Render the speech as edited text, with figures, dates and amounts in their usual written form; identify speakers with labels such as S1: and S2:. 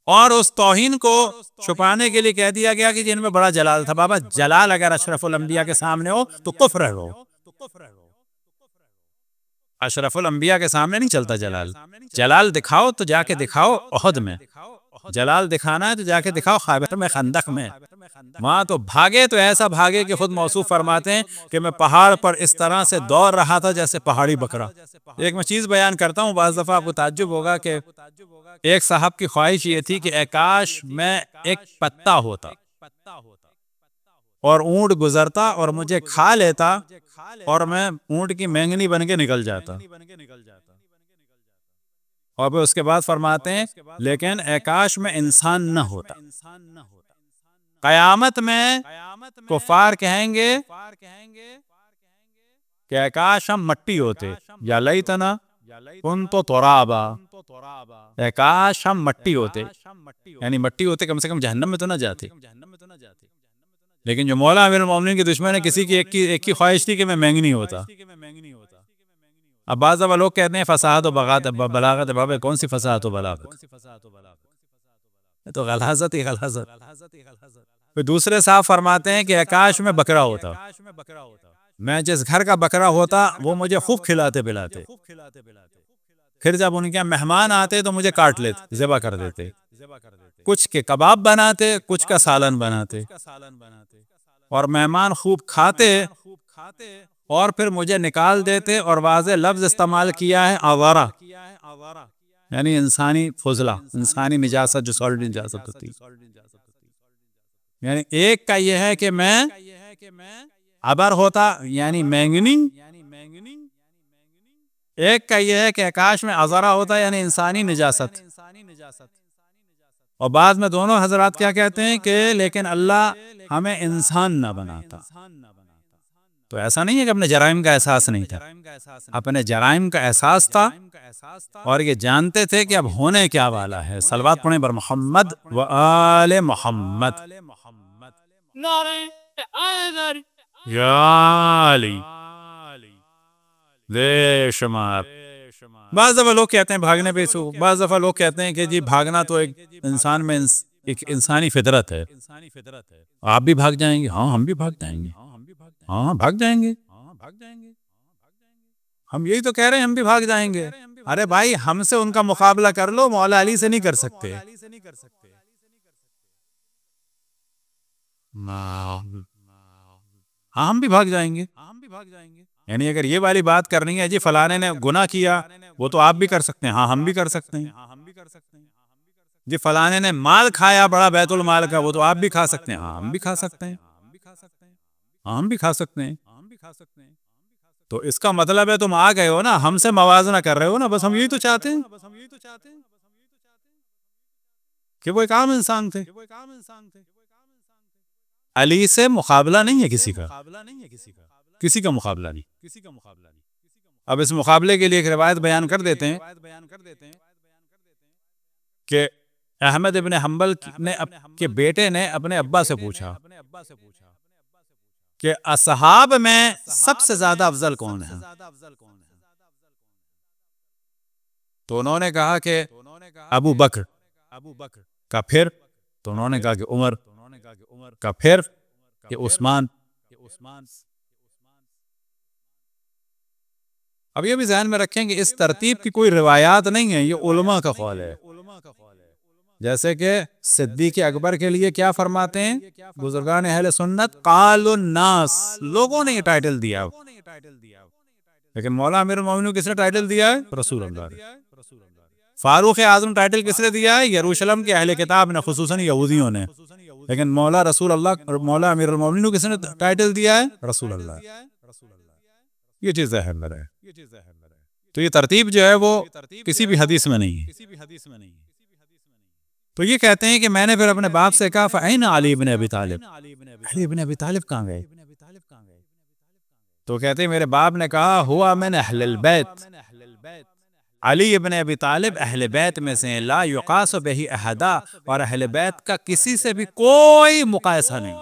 S1: اور اس توہین کو چھپانے کے لیے کہہ دیا گیا کہ جن میں بڑا جلال تھا. بابا جلال اگر اشرف الانبیاء کے سامنے ہو تو کفر ہے. وہ اشرف الانبیاء کے سامنے نہیں چلتا جلال. جلال دکھاؤ تو جا کے دکھاؤ احد میں. جلال دکھانا ہے تو جا کے دکھاؤ خیبر میں، خندق میں. وہاں تو بھاگے تو ایسا بھاگے کہ خود موصوف فرماتے ہیں کہ میں پہاڑ پر اس طرح سے دوڑ رہا تھا جیسے پہاڑی بکرا. ایک میں چیز بیان کرتا ہوں، بعض دفعہ آپ کو تعجب ہوگا کہ ایک صاحب کی خواہش یہ تھی کہ اے کاش میں ایک پتا ہوتا اور اونٹ گزرتا اور مجھے کھا لیتا اور میں اونٹ کی مینگنی بن کے نکل جاتا. اور پھر اس کے بعد فرماتے ہیں لیکن اے کاش میں انسان نہ ہوتا. قیامت میں کفار کہیں گے کہ اے کاش ہم مٹی ہوتے، یا لیتنا کنت ترابا، اے کاش ہم مٹی ہوتے، یعنی مٹی ہوتے کم سے کم جہنم میں تو نہ جاتے. لیکن جو مولا امیر المومنین کے دشمن ہے، کسی کی ایک کی خواہش تھی کہ میں مینگنی ہوتا. اب بعض دفعہ لوگ کہتے ہیں فصاحت و بلاغت. بابا کون سی فصاحت و بلاغت؟ تو غلاظت ہی غلاظت. پھر دوسرے صاحب فرماتے ہیں کہ کاش میں بکرا ہوتا، میں جس گھر کا بکرا ہوتا وہ مجھے خوب کھلاتے پلاتے، پھر جب ان کے مہمان آتے تو مجھے کاٹ لیتے، ذبح کر دیتے، کچھ کے کباب بناتے، کچھ کا سالن بناتے، اور مہمان خوب کھاتے اور پھر مجھے نکال دیتے. اور واضح لفظ استعمال کیا ہے آوارہ، یعنی انسانی فضلہ، انسانی نجاست جو سالڈ نجاست ہوتی. یعنی ایک کا یہ ہے کہ میں عبر ہوتا یعنی مینگنی، ایک کا یہ ہے کہ کاش میں عذرہ ہوتا یعنی انسانی نجاست. اور بعد میں دونوں حضرات کیا کہتے ہیں کہ لیکن اللہ ہمیں انسان نہ بناتا. تو ایسا نہیں ہے کہ اپنے جرائم کا احساس نہیں تھا، اپنے جرائم کا احساس تھا اور یہ جانتے تھے کہ اب ہونے کیا والا ہے. صلوات پڑھیں بر محمد و آل محمد. یا علی بے شمار. بعض دفعہ لوگ کہتے ہیں بھاگنے پہ سو، بعض دفعہ لوگ کہتے ہیں کہ جی بھاگنا تو ایک انسان میں ایک انسانی فطرت ہے. آپ بھی بھاگ جائیں گے؟ ہاں ہم بھی بھاگ جائیں گے. ہاں بھاگ جائیں گے، ہم یہی تو کہہ رہے ہیں ہم بھی بھاگ جائیں گے. ارے بھائی ہم سے ان کا مقابلہ کر لو، مولا علی سے نہیں کر سکتے. ہاں ہم بھی بھاگ جائیں گے. یعنی اگر یہ والی بات کرنی ہے جی فلانے نے گناہ کیا وہ تو آپ بھی کر سکتے ہیں، ہاں ہم بھی کر سکتے ہیں. جی فلانے نے مال کھایا بڑا بیت المال کا وہ تو آپ بھی کھا سکتے ہیں، ہاں ہم بھی کھا سکتے ہیں، ہاں ہم بھی کھا سکتے ہیں. تو اس کا مطلب ہے تم آ گئے ہو نا، ہم سے موازنہ کر رہے ہو نا. بس ہم یہی تو چاہتے ہیں کہ وہ ایک عام انسان تھے. علی سے مقابلہ نہیں ہے کسی کا، کسی کا مقابلہ نہیں. اب اس مقابلے کے لیے ایک روایت بیان کر دیتے ہیں کہ احمد ابن حنبل کے بیٹے نے اپنے ابا سے پوچھا کہ اصحاب میں سب سے زیادہ افضل کون ہے؟ تو انہوں نے کہا کہ ابو بکر کا، پھر تو انہوں نے کہا کہ عمر کا، پھر کہ عثمان. اب یہ بھی ذہن میں رکھیں کہ اس ترتیب کی کوئی روایات نہیں ہے، یہ علماء کا قول ہے. جیسے کہ صدیق اکبر کے لیے کیا فرماتے ہیں بزرگان اہل سنت؟ قال الناس، لوگوں نے یہ ٹائٹل دیا. لیکن مولا امیر المومنین کس نے ٹائٹل دیا ہے؟ رسول اللہ نے. فاروق اعظم ٹائٹل کس نے دیا ہے؟ یروشلم کے اہل کتاب نے، خصوصاً یہودیوں نے. لیکن مولا رسول اللہ اور مولا امیر المومنین کس نے ٹائٹل دیا ہے؟ رسول اللہ. یہ چیز ذہن میں رہے. تو یہ ترتیب جو ہے وہ کسی بھی حدیث میں نہیں ہے. تو یہ کہتے ہیں کہ میں نے پھر اپنے باپ سے کہا فَأَيْنَ علی ابن ابی طالب، علی ابن ابی طالب کہاں گئے؟ تو کہتے ہیں میرے باپ نے کہا ہوا من اہل البیت، علی ابن ابی طالب اہل بیت میں سے، لا یقاس بہ احدا، اور اہل بیت کا کسی سے بھی کوئی مقایسہ نہیں.